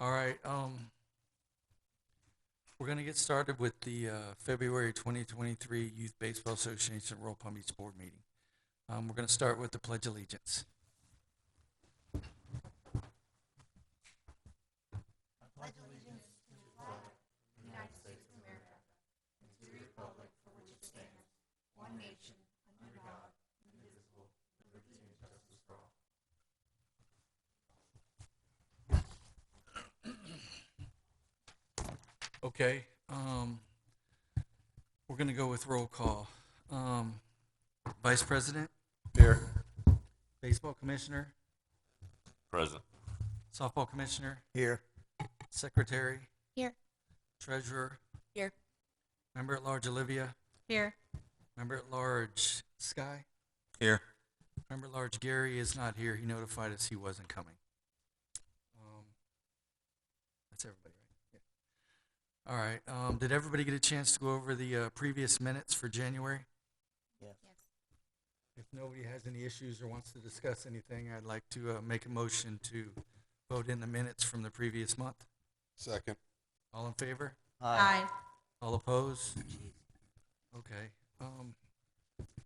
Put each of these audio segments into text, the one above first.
All right, we're gonna get started with the February 2023 Youth Baseball Association Royal Palm Beach Board meeting. We're gonna start with the Pledge of Allegiance. Okay, we're gonna go with roll call. Vice President, Here. Baseball Commissioner, Present. Softball Commissioner, Here. Secretary, Here. Treasurer, Here. Member at Large Olivia, Here. Member at Large Sky, Here. Member at Large Gary is not here. He notified us he wasn't coming. That's everybody, right? Yeah. All right. Did everybody get a chance to go over the previous minutes for January? Yes. If nobody has any issues or wants to discuss anything, I'd like to make a motion to vote in the minutes from the previous month. Second. All in favor? Aye. All opposed? Okay.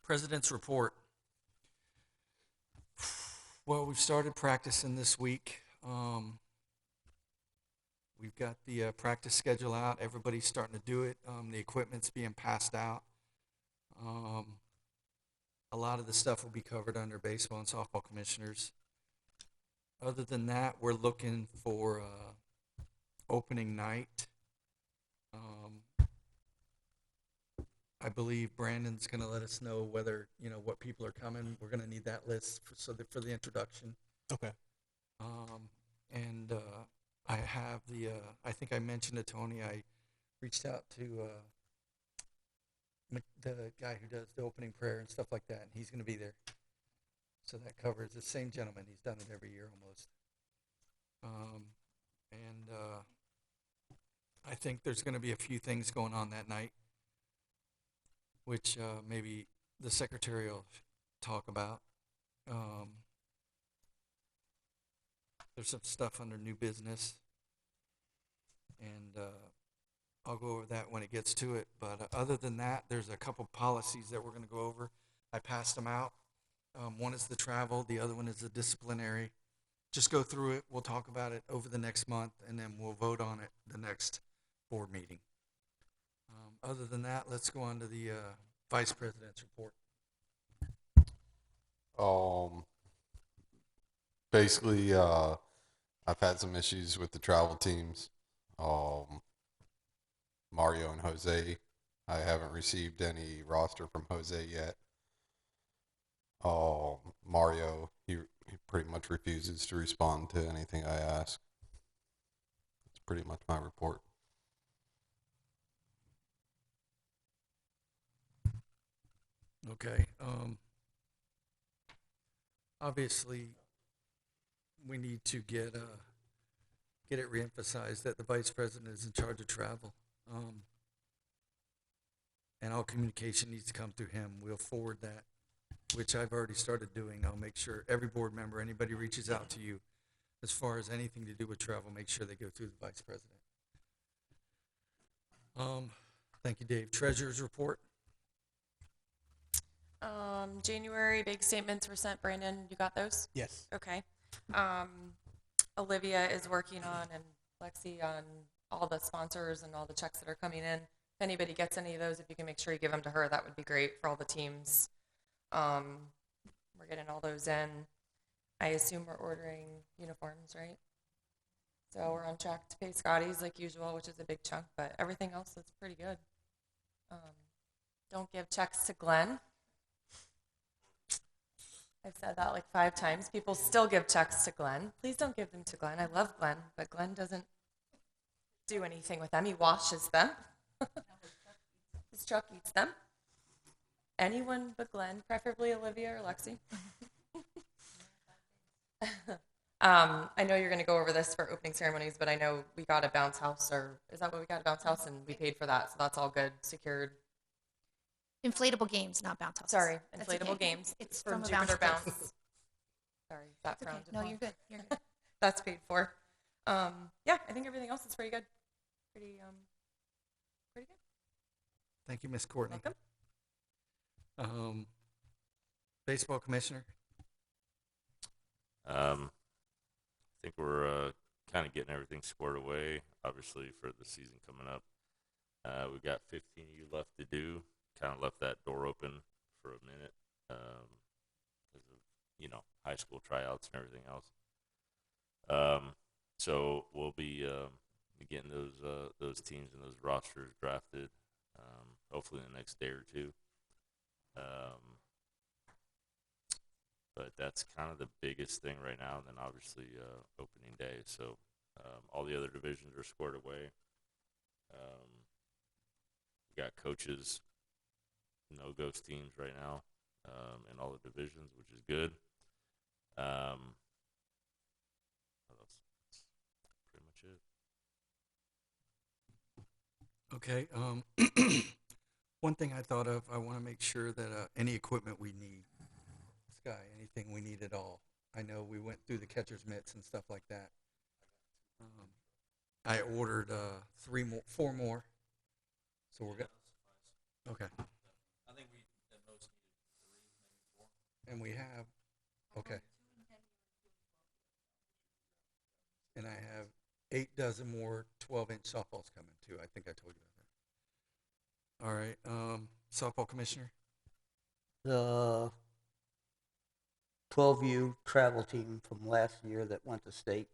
President's report. Well, we've started practicing this week. We've got the practice schedule out. Everybody's starting to do it. The equipment's being passed out. A lot of the stuff will be covered under baseball and softball commissioners. Other than that, we're looking for opening night. I believe Brandon's going to let us know whether, what people are coming. We're going to need that list for the introduction. Okay. And I have I think I mentioned to Tony, I reached out to the guy who does the opening prayer and stuff like that, and he's going to be there. So that covers the same gentleman. He's done it every year almost. I think there's going to be a few things going on that night, which maybe the secretary will talk about. There's some stuff under new business, and I'll go over that when it gets to it. But other than that, there's a couple policies that we're going to go over. I passed them out. One is the travel. The other one is the disciplinary. Just go through it. We'll talk about it over the next month, and then we'll vote on it the next board meeting. Other than that, let's go on to the Vice President's report. Basically, I've had some issues with the travel teams. Mario and Jose, I haven't received any roster from Jose yet. Mario, he pretty much refuses to respond to anything I ask. That's pretty much my report. Okay. Obviously, we need to get it reemphasized that the vice president is in charge of travel, and all communication needs to come through him. We'll forward that, which I've already started doing. I'll make sure every board member, anybody reaches out to you, as far as anything to do with travel, make sure they go through the vice president. Thank you, Dave. Treasurer's report. January big statements were sent. Brandon, you got those? Yes. Okay. Olivia is working on, and Lexi, on all the sponsors and all the checks that are coming in. If anybody gets any of those, if you can make sure you give them to her, that would be great for all the teams. We're getting all those in. I assume we're ordering uniforms, right? So we're on track to pay Scotty's like usual, which is a big chunk, but everything else is pretty good. Don't give checks to Glenn. I've said that like 5 times. People still give checks to Glenn. Please don't give them to Glenn. I love Glenn, but Glenn doesn't do anything with them. He washes them. His truck eats them. Anyone but Glenn, preferably Olivia or Lexi. I know you're going to go over this for opening ceremonies, but I know we got a bounce house, or is that what we got, a bounce house? And we paid for that, so that's all good, secured. Inflatable games, not bounce houses. Sorry, That's inflatable okay. games. It's from from a Jupiter bounce Bounce. Sorry, that It's okay. frowned No, upon. you're good. You're good. That's paid for. Yeah, I think everything else is pretty good. Pretty good. Thank you, Miss Courtney. Welcome. Baseball commissioner. I think we're kind of getting everything squared away, obviously, for the season coming up. We've got 15U left to do. Kind of left that door open for a minute because of, high school tryouts and everything else. So we'll be getting those teams and those rosters drafted hopefully in the next day or two. But that's kind of the biggest thing right now. And then obviously opening day. So all the other divisions are squared away. We got coaches, no ghost teams right now in all the divisions, which is good. What else? That's pretty much it. Okay. One thing I thought of, I want to make sure that any equipment we need, Sky, anything we need at all. I know we went through the catcher's mitts and stuff like that. I ordered 4 more. So we're good. Okay. I think we at most needed 3, maybe 4. And we have, okay. And I have 8 dozen more 12-inch softballs coming too. I think I told you about that. All right. Softball commissioner. The 12U travel team from last year that went to state,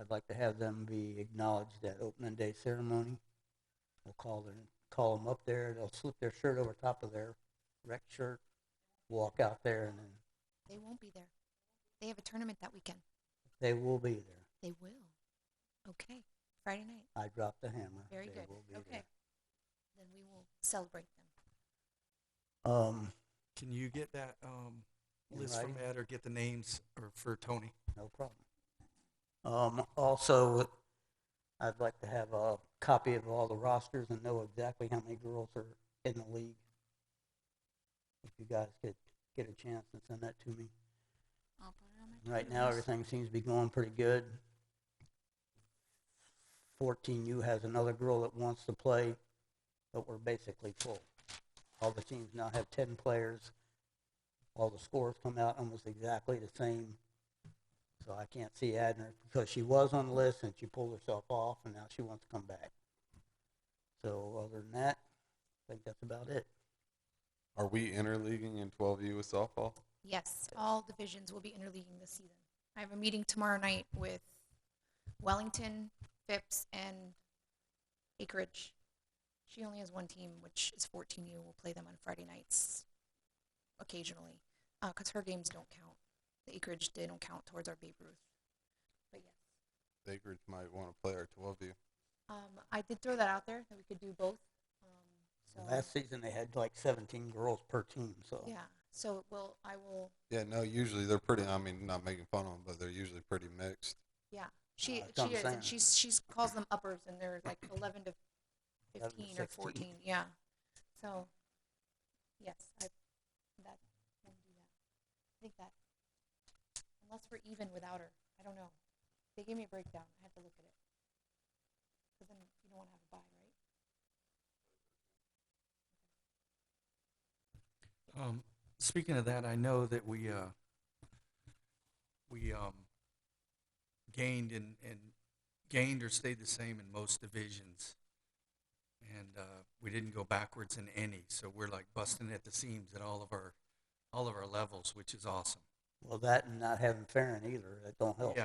I'd like to have them be acknowledged at opening day ceremony. We'll call them up there. They'll slip their shirt over top of their rec shirt, walk out there, and then They won't be there. They have a tournament that weekend. they will be there. They will. Okay. Friday night. I dropped the hammer. Very They good. will be Okay. Then we will celebrate them. there. Can you get that In list from writing? Ed or get the names or for Tony? No problem. Also, I'd like to have a copy of all the rosters and know exactly how many girls are in the league. If you guys could get a chance and send that to me. I'll put it on my Right to-do now, list. everything seems to be going pretty good. 14U has another girl that wants to play, but we're basically full. All the teams now have 10 players. All the scores come out almost exactly the same. So I can't see Adner because she was on the list and she pulled herself off and now she wants to come back. So other than that, I think that's about it. Are we interleaguing in 12U with softball? Yes, all divisions will be interleaguing this season. I have a meeting tomorrow night with Wellington, Phipps, and Acreage. She only has one team, which is 14U. We'll play them on Friday nights occasionally because her games don't count. The Acreage, they don't count towards our Babe Ruth. But yes. Acreage might want to play our 12U. I did throw that out there that we could do both. So Last season they had like 17 girls per team. So yeah. So I will. Yeah, no, usually they're pretty, I mean, not making fun of them, but they're usually pretty mixed. Yeah. She That's what I'm is, and saying. she's calls them uppers, and they're like 11 to 11 to 15 or 16. 14. Yeah. So yes, I won't do that. I think that unless we're even without her, I don't know. They gave me a breakdown. I have to look at it because then you don't want to have a bye, right? Speaking of that, I know that we gained or stayed the same in most divisions, and we didn't go backwards in any. So we're like busting at the seams at all of our levels, which is awesome. well, that and not having Farron either, that don't help.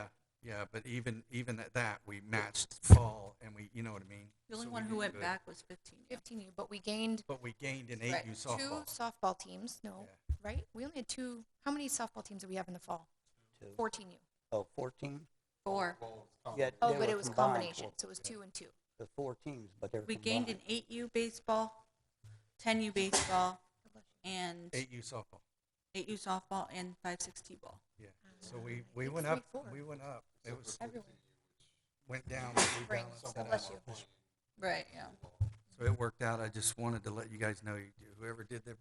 Yeah, but even at that, we matched fall, and you know what I mean. The only So one we who did went good. back was 15. 15U, but we gained But we gained in right, 8U softball. 2 softball teams. No, Yeah. right? We only had 2. How many softball teams do we have in the fall? Two. 14U. Oh, 14? 4. Yeah, Oh, they but were it was combined combination, for so it was 2 and 2. the 4 teams, but they were We gained combined. in 8U baseball, 10U baseball, and 8U softball. 8U softball, and 5-6 T-ball. Yeah. So I we think went up. 3-4. We went up. It was Everyone. went down. But we Right. balanced God it bless out. you. Right, yeah. So it worked out. I just wanted to let you guys know, whoever did the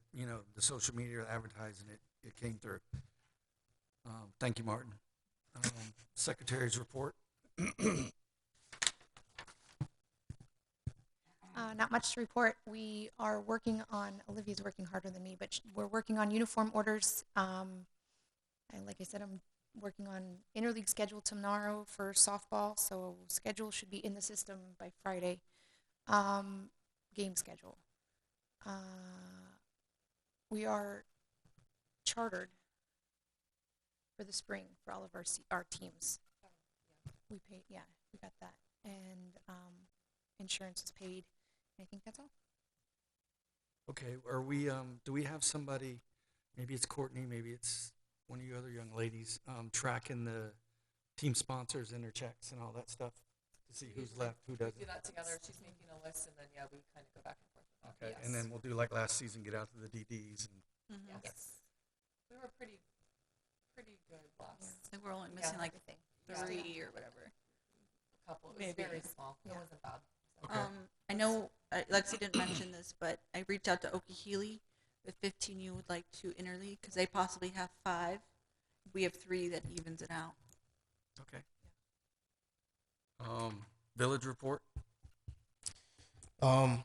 social media advertising, it came through. Thank you, Martin. Secretary's report. Not much to report. We are working on, Olivia's working harder than me, but we're working on uniform orders. And like I said, I'm working on interleague schedule tomorrow for softball, so schedule should be in the system by Friday. Game schedule. We are chartered for the spring for all of our teams. We paid, yeah, we got that. And insurance is paid. I think that's all. Okay, are we, do we have somebody, maybe it's Courtney, maybe it's one of you other young ladies, tracking the team sponsors and their checks and all that stuff to see who's left, who We doesn't? do that together. She's making a list, and then yeah, we kind of go back and forth with that. Okay, Yes. and then we'll do like last season, get out to the DDs and, Mhm. Yes. We were pretty good last I think we're only Yeah, missing like Everything. 3 or whatever. couple. It was Maybe. very small. It Yeah. wasn't bad. okay. I know Lexi didn't mention this, but I reached out to Okeechobee with 15U would like to interleague because they possibly have 5. We have 3 that evens it out. Okay. Village report? Not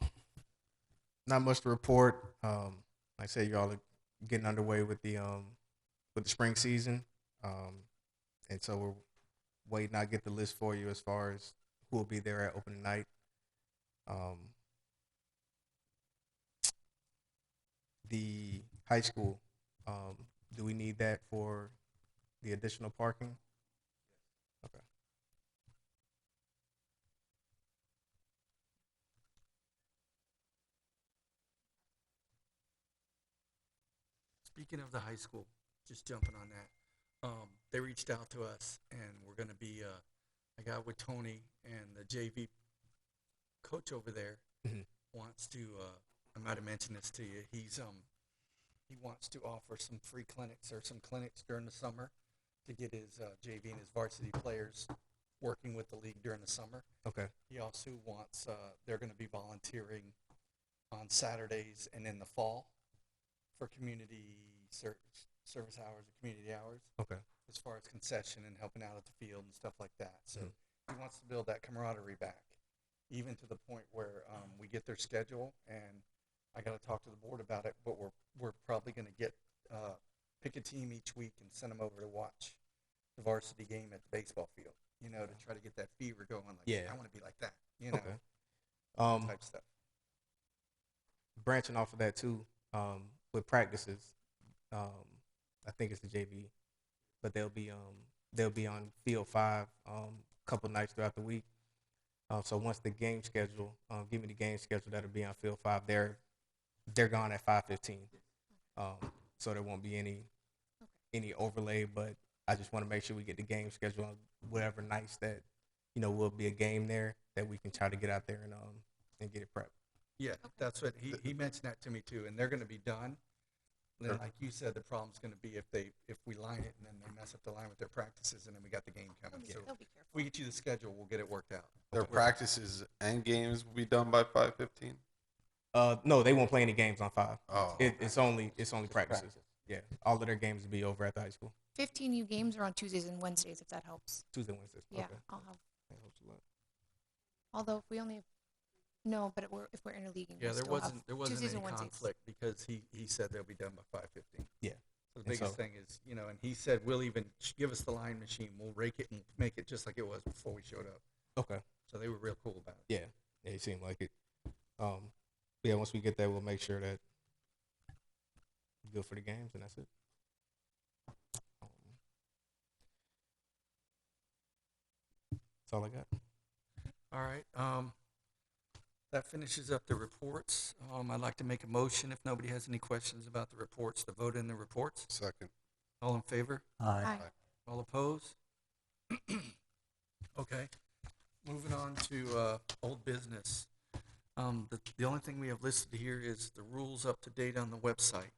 much to report. Like I said, y'all are getting underway with the spring season. And so we're waiting. I get the list for you as far as who will be there at opening night. The high school, do we need that for the additional parking? Okay. Speaking of the high school, just jumping on that, they reached out to us, and we're gonna be. I got with Tony and the JV coach over there Mhm. wants to. I might have mentioned this to you. He wants to offer some free clinics or some clinics during the summer to get his JV and his varsity players working with the league during the summer. Okay. He also wants. They're going to be volunteering on Saturdays and in the fall for community service hours or community hours Okay. as far as concession and helping out at the field and stuff like that. So Mhm. he wants to build that camaraderie back, even to the point where we get their schedule, and I got to talk to the board about it. But we're probably going to get pick a team each week and send them over to watch the varsity game at the baseball field. You know, to try to get that fever going. Like, Yeah. I want to be like that. You know, Okay. type stuff. Branching off of that too, with practices, I think it's the JV, but they'll be on field 5 couple nights throughout the week. So once the game schedule, give me the game schedule that'll be on field 5. They're gone at 5:15. So there won't be any overlay, but I just want to make sure we get the game schedule on whatever nights that will be a game there that we can try to get out there and get it prepped. Yeah, that's what he mentioned that to me too, and they're going to be done. Then, Sure. like you said, the problem's going to be if we line it and then they mess up the line with their practices, and then we got the game coming. So They'll be careful. if we get you the schedule, we'll get it worked out. Their practices and games will be done by 5:15. No, they won't play any games on 5. Oh, It's only practices. Yeah, all of their games will be over at the high school. 15U games are on Tuesdays and Wednesdays, if that helps. Tuesday, Wednesdays. Yeah, Okay. I'll have. That helps a lot. Although if we only, no, but if we're interleaguing, Yeah, we'll there still have wasn't Tuesdays any and Wednesdays. conflict because he said they'll be done by 5:15. Yeah. So the And biggest so- thing is, and he said we'll even give us the line machine, we'll rake it and make it just like it was before we showed up. Okay. So they were real cool about it. Yeah, it seemed like it. But yeah, once we get that, we'll make sure that we're good for the games, and that's it. That's all I got. All right. That finishes up the reports. I'd like to make a motion, if nobody has any questions about the reports, to vote in the reports. second. All in favor? Aye. Aye. All opposed? Okay. Moving on to old business. The only thing we have listed here is the rules up to date on the website.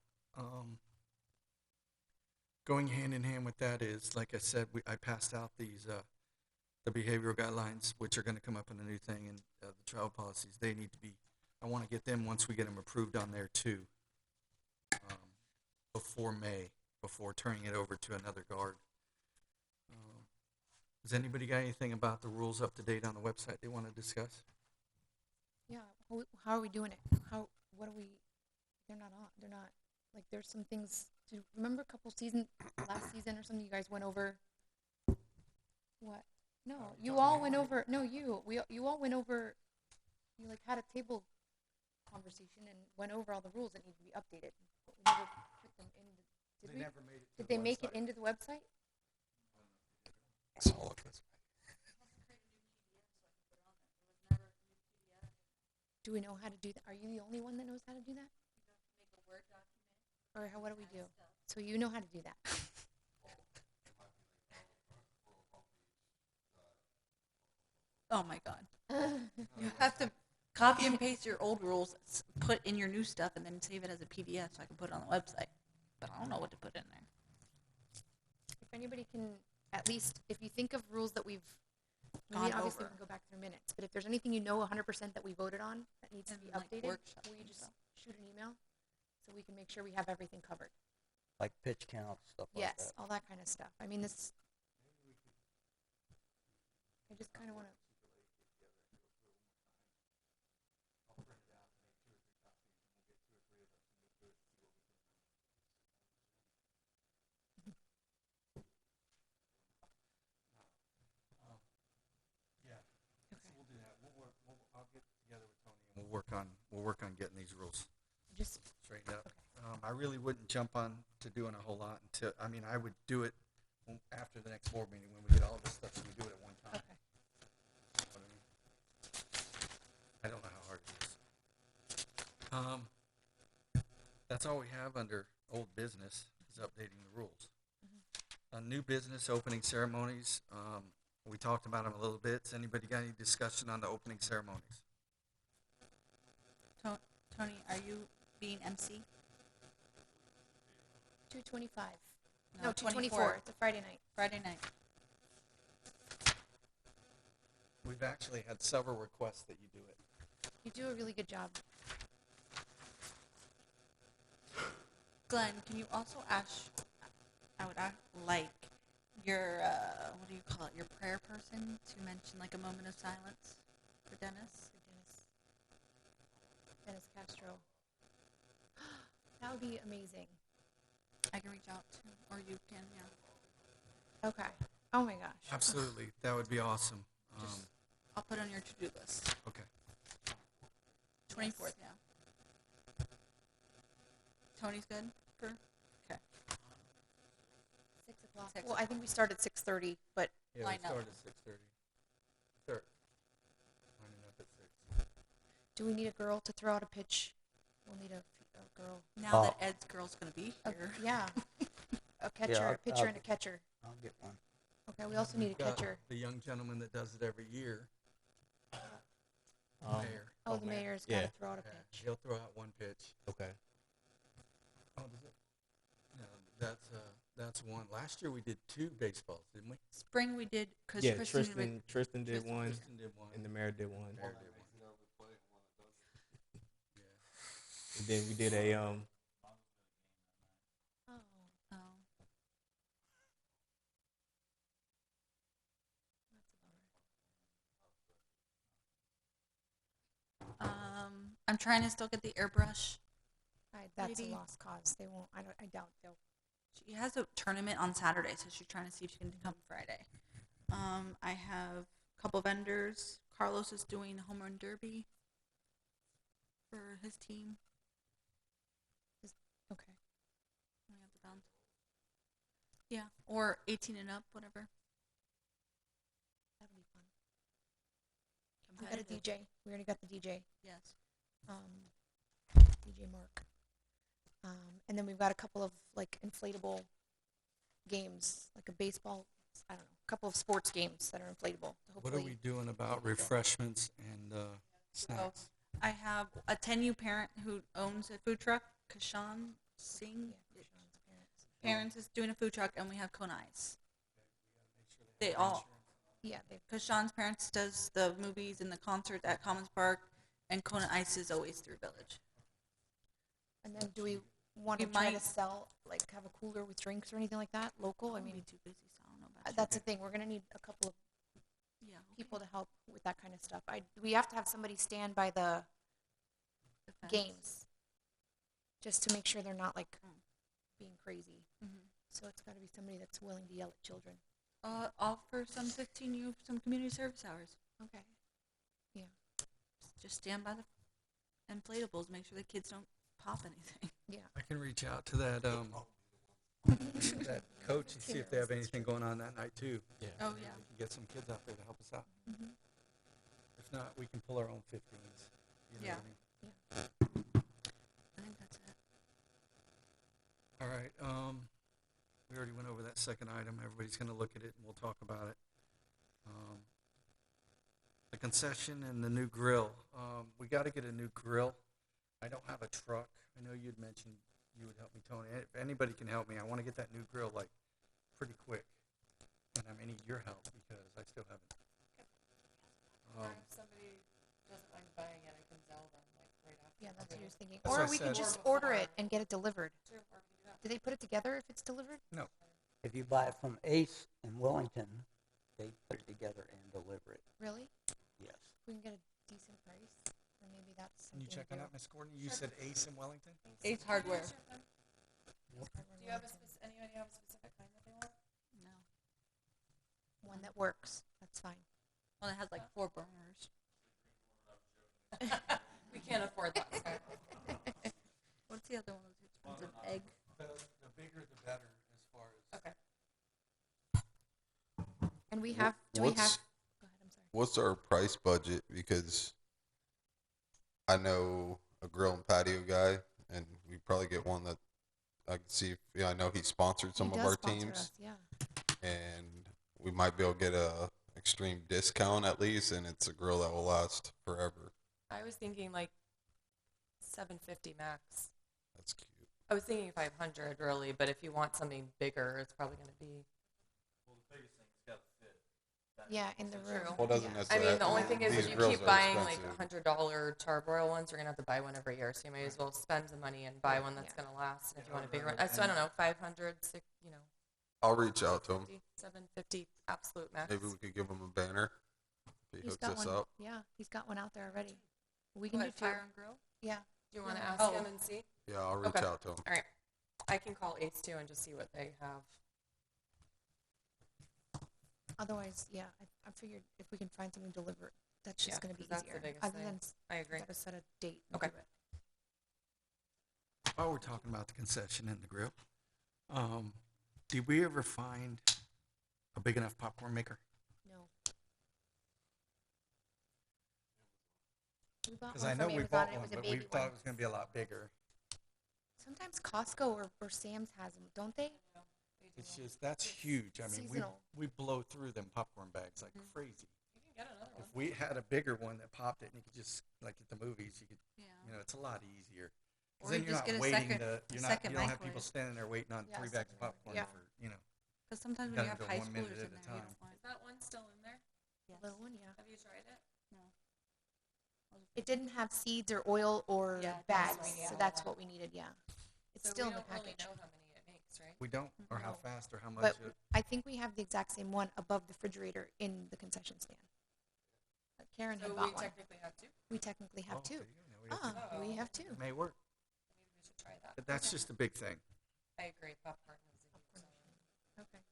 Going hand in hand with that is, like I said, I passed out these the behavioral guidelines, which are going to come up in the new thing, and the travel policies. They need to be. I want to get them once we get them approved on there too. Before May, before turning it over to another guard. Has anybody got anything about the rules up to date on the website they want to discuss? Yeah, how are we doing it? What are we, they're not on, they're not, like, there's some things, remember a couple last season or something, you guys went over? What? No, you all went over, no, you all went over, you like had a table conversation and went over all the rules that need to be updated. But we never put them in, did we? never made it to Did the they make it website. into the website? So look this Do we know how to do that? Are you the only one that knows how to do that? Or what do we do? So you know how to do that. Oh my God. You have to copy and paste your old rules, put in your new stuff, and then save it as a PDF so I can put it on the website. But I don't know what to put in there. If anybody can, at least, if you think of rules that we've, Gone obviously over. we can go back through minutes, but if there's anything you know 100% that we voted on that needs to And, be like, updated, workshops will you and just stuff. shoot an email so we can make sure we have everything covered? Like pitch counts, stuff like Yes, that. all that kind of stuff. I mean, this, I just kind of want to. Okay. We'll do that. I'll get together with Tony and we'll work on getting these rules Just, straightened up. I really wouldn't jump on to doing a whole lot until, I would do it after the next board meeting when we get all this stuff, so we do it at one time. okay. You know what I mean? I don't know how hard it is. That's all we have under old business is updating the rules. New business opening ceremonies, we talked about them a little bit. Has anybody got any discussion on the opening ceremonies? Tony, are you being MC? 225. No, No, 224. It's a Friday night. Friday night. We've actually had several requests that you do it. You do a really good job. Glenn, can you also ask, I would like your, what do you call it, your prayer person to mention like a moment of silence for Dennis? Dennis Castro. That would be amazing. I can reach out to, or you can, yeah. Okay. Oh my gosh. Absolutely, that would be awesome. Just, I'll put it on your to-do list. Okay. 24th, yeah. Tony's good for? Okay. 6 o'clock. 6 Well, I think we start at 6:30, but Yeah, Line we up. start at 6:30. Start lining up at 6. do we need a girl to throw out a pitch? We'll need a girl. Now that Ed's girl's going to be here. Yeah. A catcher, Yeah, a pitcher, and a catcher. I'll get one. Okay, we also need a We've got catcher. The young gentleman that does it every year, Mayor. Oh, the mayor's got yeah. to throw out a Yeah, pitch. he'll throw out one pitch. Okay. Oh, does it? No, that's one. Last year we did 2 baseballs, didn't we? Spring we did, because Yeah, Kristen, Tristan did one, Kristen did one. and the mayor did one. Mayor did one. Yeah. And then we did a Oh. oh, I'm trying to still get the airbrush. That's Maybe. a lost cause. They won't. I doubt they'll. She has a tournament on Saturday, so she's trying to see if she can come Friday. I have a couple vendors. Carlos is doing a home run derby for his team. Okay. We have the bounce. Yeah, or 18 and up, whatever. That'll be fun. We got a DJ. We already got the DJ. Yes. DJ Mark. And then we've got a couple of like inflatable games, like a baseball. I don't know, a couple of sports games that are inflatable. What are we doing about refreshments and snacks? I have a 10U parent who owns a food truck, Kashan Singh. Yeah, for Sean's parents. Parents is doing a food truck, and we have Kona Ice. They all, Yeah, they. because Sean's parents does the movies and the concerts at Commons Park, and Kona Ice is always through Village. And then do we want to We try to might- sell, like, have a cooler with drinks or anything like that, local? I I'll be mean, too busy, so I don't know about That's the thing. We're gonna need a couple of Yeah. people to help with that kind of stuff. We have to have somebody stand by the Defense. games, just to make sure they're not like Mm. being crazy. Mhm. So it's got to be somebody that's willing to yell at children. Offer some 15U some community service hours. Okay. Just stand by the inflatables. Make sure the kids don't pop anything. Yeah. I can reach out to that that coach and see if they have anything going on that night too. Yeah. Oh yeah. We can get some kids out there to help us out. Mhm. If not, we can pull our own 15s. You know Yeah. what I mean? I think that's it. All right. We already went over that second item. Everybody's going to look at it and we'll talk about it. The concession and the new grill. We got to get a new grill. I don't have a truck. I know you'd mentioned you would help me, Tony. If anybody can help me, I want to get that new grill like pretty quick. And I may need your help because I still haven't. If somebody doesn't mind buying it, I can sell them like right after. Yeah, that's what I was thinking. That's Or what I we can said. just Or order it before. and get it delivered. True, or we can do that. Do they put it together if it's delivered? If you buy it from Ace in Wellington, they put it together and deliver it. Really? Yes. We can get a decent price, or maybe that's Can something you check to on do. that, Miss Gordon? You said Ace in Wellington? Ace Hardware. Do you have anybody have a specific kind that they want? No. One that works. That's fine. Well, it has like 4 burners. We can't afford that. So. What's the other one? One's an egg. The bigger the better as far as. Okay. And we have. Do we have? What's Go ahead. I'm sorry. what's our price budget? Because I know a grill and patio guy, and we probably get one that I can see. I know he sponsored some He of does our sponsor teams, us, yeah. and we might be able to get a extreme discount at least, and it's a grill that will last forever. I was thinking like 750 max. That's cute. I was thinking 500 really, but if you want something bigger, it's probably going to be. Well, the biggest thing's got to fit. Yeah, in the room. True. Well, it doesn't Yeah. I necessarily. mean, the only thing is these if you grills keep are buying like expensive. $100 charbroil ones, you're going to have to buy one every year. So you may as well spend the money and buy one that's Yeah. going to last. And if you want a bigger one, so I don't know, 500, I'll reach out to him. 750 absolute max. Maybe we could give him a banner if he He's hooks got us one. up. Yeah, he's got one out there already. We can What, do two. Fire and Grill? Yeah. Do you want to Yeah. ask Oh. him and see? Yeah, I'll reach Okay. out to him. All right. I can call Ace too and just see what they have. Otherwise, yeah, I figured if we can find something delivered, that's just Yeah, going to be 'cause that's the easier. biggest Other thing. than I agree. got to set a date. And Okay. do it. While we're talking about the concession and the grill, did we ever find a big enough popcorn maker? No. We bought Because one I know from we Amazon. bought It one, was a but we baby thought one. it was going to be a lot bigger. Sometimes Costco or Sam's has them, don't they? It's just, that's huge. I mean, Seasonal. we blow through them popcorn bags like Mhm. crazy. You can get another If one. we had a bigger one that popped it and you could just, like at the movies, you could, Yeah. it's a lot easier. Or Because then you you're just not get a waiting second- to, a you second don't have people microwave. standing there waiting on Yeah, 3 bags of second microwave. popcorn Yeah. for, Because sometimes when gotta you have go high 1 minute schoolers at in a there, you time. don't find. Is that one still in there? Yes. Little one, yeah. Have you tried it? No. It didn't have seeds or oil or Yeah, that's bags, right, yeah. so that's what we needed. Yeah, it's So still we in the don't really package. know how many it makes, right? we don't, or how No. fast or how much. But it- I think we have the exact same one above the refrigerator in the concession stand. Karen So had we bought one. technically have two. We technically have Oh, two. there you go. Now we have two. Ah, we have It two. may work, Maybe we should try that. but that's just a big thing. I agree. Popcorn is a huge seller. Okay.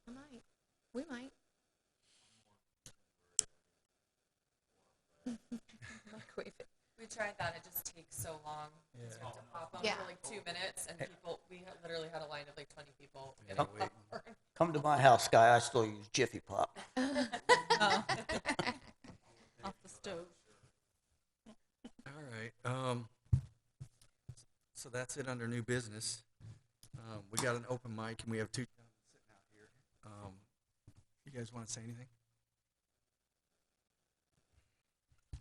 I might. We might. Microwave it. We tried that. It just takes so long. Yeah. You have to pop them Yeah. for like 2 minutes, and people. We literally had a line of like 20 people Yeah, getting waiting. popcorn. Come to my house, Sky. I still use Jiffy Pop. Oh. Off the stove. All right. So that's it under new business. We got an open mic and we have 2 gentlemen sitting out here. You guys want to say anything? I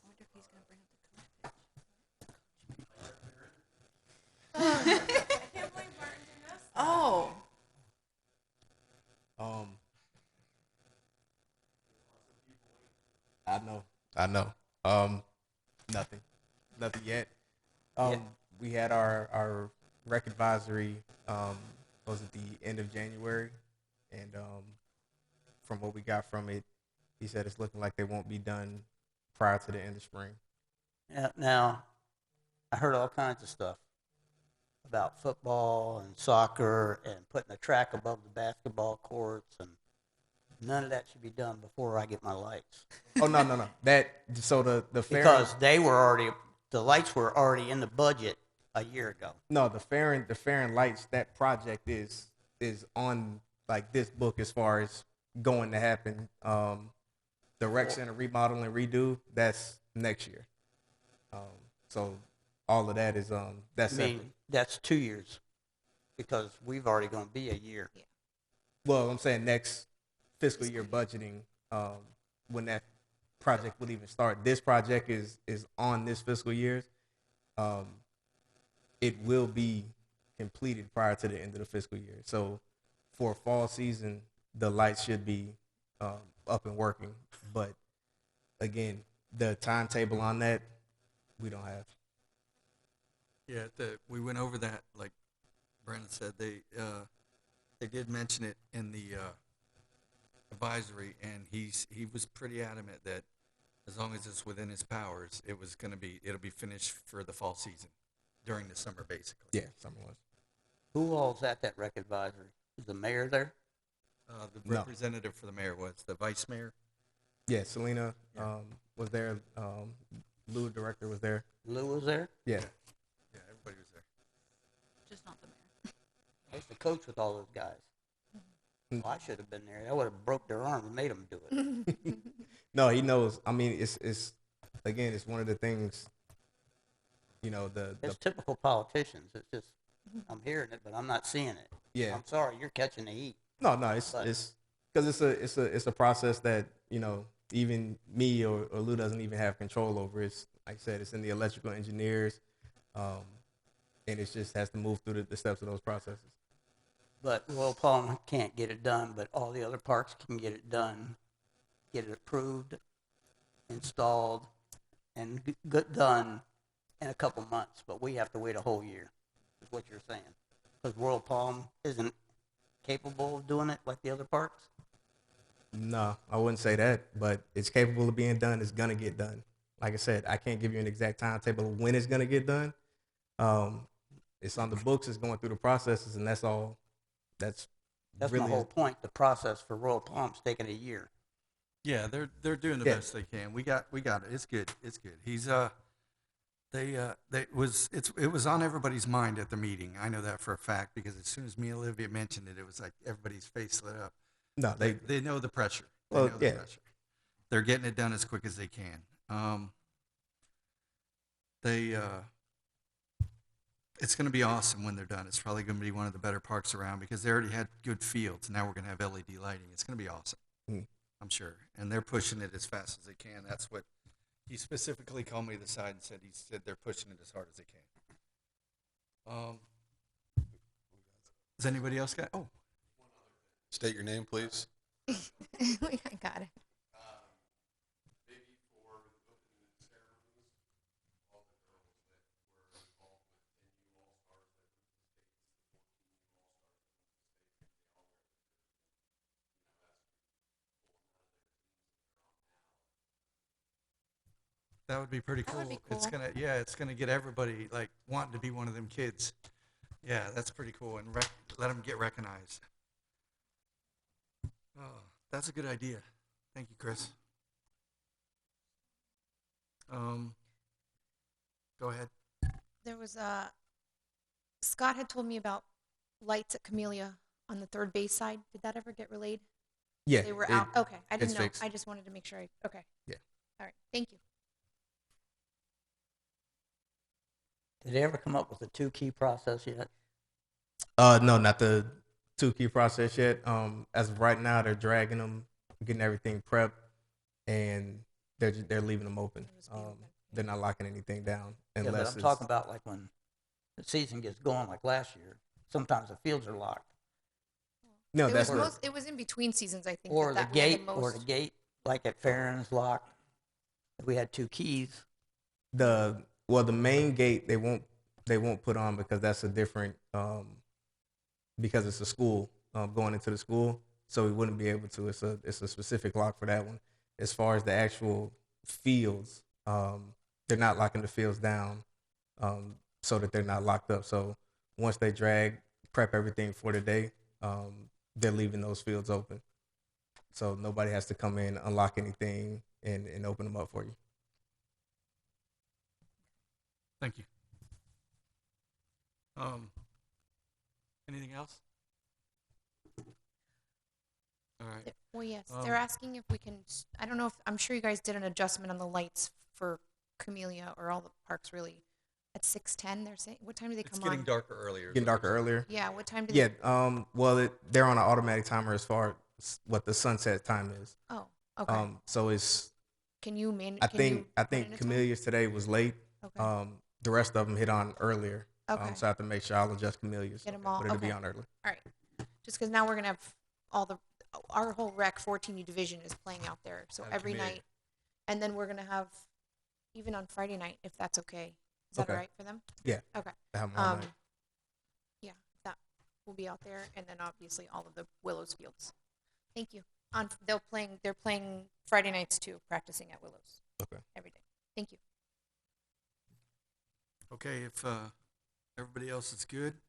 wonder if he's gonna bring up the coach. Oh. I know. Nothing yet. We had our rec advisory, was at the end of January, and from what we got from it, he said it's looking like they won't be done prior to the end of spring. Now, I heard all kinds of stuff about football and soccer and putting a track above the basketball courts, and none of that should be done before I get my lights. Oh no. So the fair Because the lights were already in the budget a year ago. No, the fair and lights, that project is on like this book as far as going to happen. The rec center remodel and redo, that's next year. So all of that is that's I separate. mean, that's 2 years because we've already going to be a year. Well, I'm saying next fiscal year budgeting, when that project will even start. This project is on this fiscal year's. It will be completed prior to the end of the fiscal year. So for fall season, the lights should be up and working. But again, the timetable on that, we don't have. Yeah, we went over that, like Brandon said, they did mention it in the advisory, and he was pretty adamant that as long as it's within his powers, it'll be finished for the fall season during the summer, basically. Yeah, something was. Who all's at that rec advisory? Is the mayor there? The No. representative for the mayor was the vice mayor. Yeah, Selena was there. Lou, director, was there. Lou was there? Yeah. Yeah, everybody was there. Just not the mayor. I used to coach with all those guys. Well, I should have been there. I would have broke their arm and made them do it. No, he knows. I mean, it's again, it's one of the things. You know, It's typical politicians. It's just, I'm hearing it, but I'm not seeing it. yeah. I'm sorry, you're catching the heat. No, But- it's because it's a process that, you know, even me or Lou doesn't even have control over. It's like I said, it's in the electrical engineers, and it just has to move through the steps of those processes. But Royal Palm can't get it done, but all the other parks can get it done, get it approved, installed, and get done in a couple months. But we have to wait a whole year, is what you're saying. Because Royal Palm isn't capable of doing it like the other parks? No, I wouldn't say that, but it's capable of being done. It's gonna get done. Like I said, I can't give you an exact timetable of when it's gonna get done. It's on the books. It's going through the processes, and that's all. That's That's really my whole point. The process for Royal Palm's taking a year. Yeah, they're doing the Yeah. best they can. We got it. It's good. It's good. He's it was on everybody's mind at the meeting. I know that for a fact because as soon as me and Olivia mentioned it, it was like everybody's face lit up. no. They know the pressure. They Well, know the yeah. pressure. They're getting it done as quick as they can. It's going to be awesome when they're done. It's probably going to be one of the better parks around because they already had good fields. Now we're going to have LED lighting. It's going to be awesome. Mm. I'm sure. And they're pushing it as fast as they can. That's what he specifically called me to the side and said they're pushing it as hard as they can. Does anybody else got? Oh, State your name, please. I got it. that would be pretty That cool. would be It's cool. gonna get everybody like wanting to be one of them kids. Yeah, that's pretty cool, and let them get recognized. Oh, that's a good idea. Thank you, Chris. Go ahead. There was Scott had told me about lights at Camellia on the third base side. Did that ever get relayed? Yeah, They were out. Okay, I didn't it's know. fixed. I just wanted to make sure. Okay. Yeah. All right. Thank you. Did they ever come up with a 2-key process yet? No, not the 2-key process yet. As of right now, they're dragging them, getting everything prepped, and they're leaving them open. They'll just be open. They're not locking anything down Yeah, but unless I'm talking about like when the season gets going, like last year. Sometimes the fields are locked, no. It That's was it was in between seasons, I think. or that the we had gate, or the most- gate, like at Farron's locked. If we had 2 keys, the main gate. They won't they won't put on because that's a different because it's a school going into the school, so we wouldn't be able to. It's a specific lock for that one. As far as the actual fields, they're not locking the fields down so that they're not locked up. So once they prep everything for the day, they're leaving those fields open. So nobody has to come in, unlock anything, and open them up for you. Thank you. Anything else? All right. Well, yes, they're asking if we can, I don't know if, I'm sure you guys did an adjustment on the lights for Camellia or all the parks really. At 6:10, they're saying, what time do they It's come getting on? darker earlier. is Getting what darker they're saying. earlier. Yeah, what time do Yeah. they? Well, they're on an automatic timer as far as what the sunset time is. Oh, okay. So it's. Can you man? I can think you put in a time? Camellia's today was late. Okay. The rest of them hit on earlier. Okay. So I have to make sure I'll adjust Camellia's. Get 'em all- But it'll be okay. on early. All right. Just because now we're gonna have our whole rec 14U division is playing out there, so every Camellia. night, and then we're gonna have even on Friday night if that's okay. Is that Okay. all right for them? Yeah. Okay. I have 'em all night. Yeah, that will be out there, and then obviously all of the Willows fields. Thank you. They're playing Friday nights too, practicing at Willows. Okay. Every day. Thank you. Okay, if everybody else is good.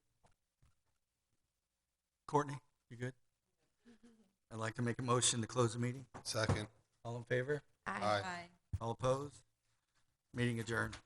Courtney, you good? I'd like to make a motion to close the meeting. Second. All in favor? Aye. Aye. All opposed? Meeting adjourned.